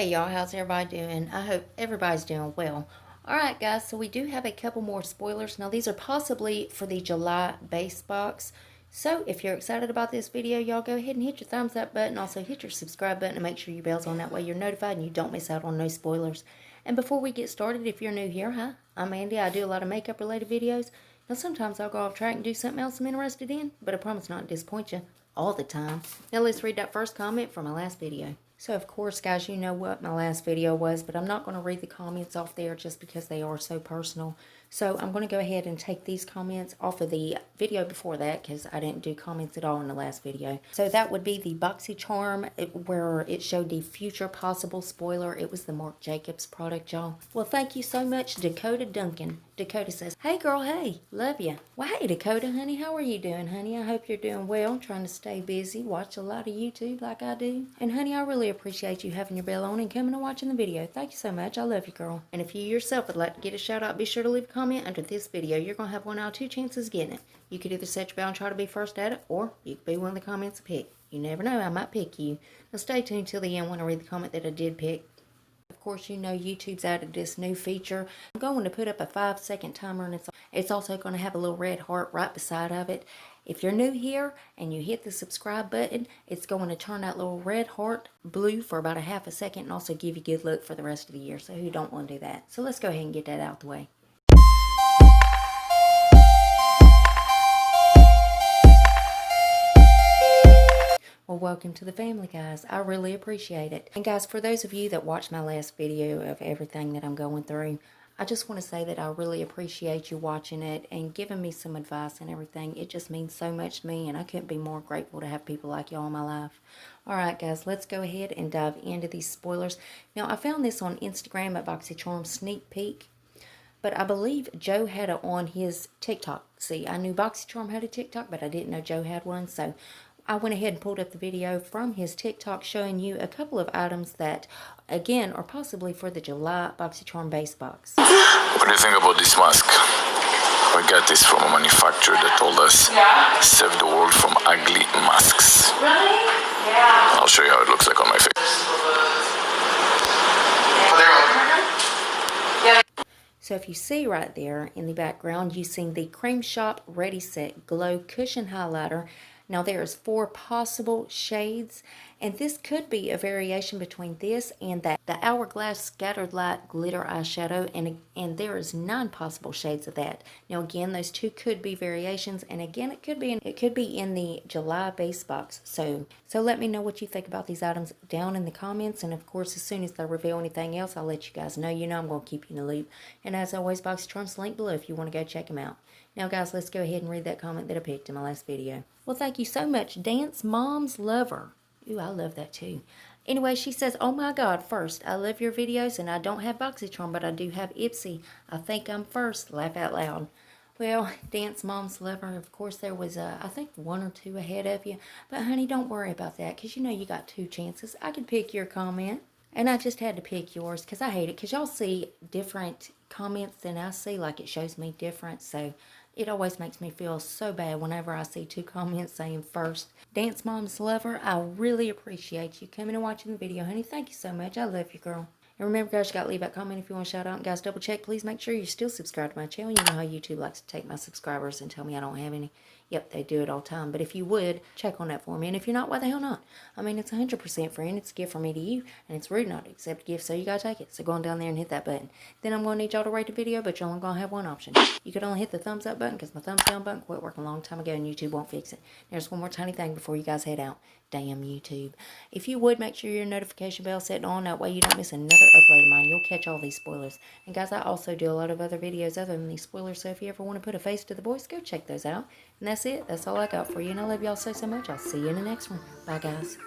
Hey y'all, how's everybody doing? I hope everybody's doing well. Alright guys, so we do have a couple more spoilers. Now these are possibly for the July base box. So if you're excited about this video, y'all go ahead and hit your thumbs up button. Also hit your subscribe button and make sure your bell's on. That way you're notified and you don't miss out on no spoilers. And before we get started, if you're new here, hi, I'm Andy. I do a lot of makeup related videos. Now sometimes I'll go off track and do something else I'm interested in, but I promise not to disappoint you all the time. Now let's read that first comment from my last video. So of course guys, you know what my last video was, but I'm not going to read the comments off there just because they are so personal. So I'm going to go ahead and take these comments off of the video before that because I didn't do comments at all in the last video. So that would be the BoxyCharm where it showed the future possible spoiler. It was the Marc Jacobs product, y'all. Well, thank you so much, Dakota Duncan. Dakota says, hey girl, hey, love you. Well, hey Dakota, honey, how are you doing, honey? I hope you're doing well. I'm trying to stay busy, watch a lot of YouTube like I do. And honey, I really appreciate you having your bell on and coming and watching the video. Thank you so much. I love you, girl. And if you yourself would like to get a shout out, be sure to leave a comment under this video. You're going to have one out of two chances of getting it. You could either set your bell and try to be first at it, or you could be one of the comments to pick. You never know, I might pick you. Now stay tuned till the end when I read the comment that I did pick. Of course, you know YouTube's added this new feature. I'm going to put up a 5-second timer, and it's also going to have a little red heart right beside of it. If you're new here and you hit the subscribe button, it's going to turn that little red heart blue for about a half a second and also give you good luck for the rest of the year. So who don't want to do that? So let's go ahead and get that out the way. Well, welcome to the family, guys. I really appreciate it. And guys, for those of you that watched my last video of everything that I'm going through, I just want to say that I really appreciate you watching it and giving me some advice and everything. It just means so much to me, and I couldn't be more grateful to have people like y'all in my life. Alright guys, let's go ahead and dive into these spoilers. Now, I found this on Instagram at BoxyCharm Sneak Peek, but I believe Joe had it on his TikTok. See, I knew BoxyCharm had a TikTok, but I didn't know Joe had one, so I went ahead and pulled up the video from his TikTok showing you a couple of items that, again, are possibly for the July BoxyCharm base box. What do you think about this mask? We got this from a manufacturer that told us, save the world from ugly masks. Really? Yeah. I'll show you how it looks like on my face. So if you see right there in the background, you see the Cream Shop Ready Set Glow Cushion Highlighter. Now there's 4 possible shades, and this could be a variation between this and the Hourglass Scattered Light Glitter Eyeshadow, and there is 9 possible shades of that. Now again, those 2 could be variations, and again, it could be in the July base box. So let me know what you think about these items down in the comments, and of course, as soon as they reveal anything else, I'll let you guys know. You know I'm going to keep you in the loop. And as always, BoxyCharm's link below if you want to go check them out. Now guys, let's go ahead and read that comment that I picked in my last video. Well, thank you so much, Dance Mom's Lover. Ooh, I love that too. Anyway, she says, oh my God, first, I love your videos, and I don't have BoxyCharm, but I do have Ipsy. I think I'm first. Laugh out loud. Well, Dance Mom's Lover, of course, there was, I think 1 or 2 ahead of you. But honey, don't worry about that, because you know you got 2 chances. I could pick your comment, and I just had to pick yours, because I hate it, because y'all see different comments than I see, like it shows me different, so it always makes me feel so bad whenever I see 2 comments saying first. Dance Mom's Lover, I really appreciate you coming and watching the video, honey. Thank you so much. I love you, girl. And remember, guys, you got to leave that comment if you want to shout out. And guys, double check. Please make sure you're still subscribed to my channel. You know how YouTube likes to take my subscribers and tell me I don't have any. Yep, they do it all the time. But if you would, check on that for me. And if you're not, why the hell not? I mean, it's 100% free, and it's a gift from me to you. And it's rude not to accept a gift, so you got to take it. So go on down there and hit that button. Then I'm going to need y'all to rate the video, but you're only going to have one option. You could only hit the thumbs up button, because my thumbs down button quit working a long time ago, and YouTube won't fix it. There's one more tiny thing before you guys head out. Damn YouTube. If you would, make sure your notification bell set on. That way you don't miss another upload of mine. You'll catch all these spoilers. And guys, I also do a lot of other videos other than these spoilers. So if you ever want to put a face to the voice, go check those out. And that's it. That's all I got for you. And I love y'all so much. I'll see you in the next one. Bye, guys.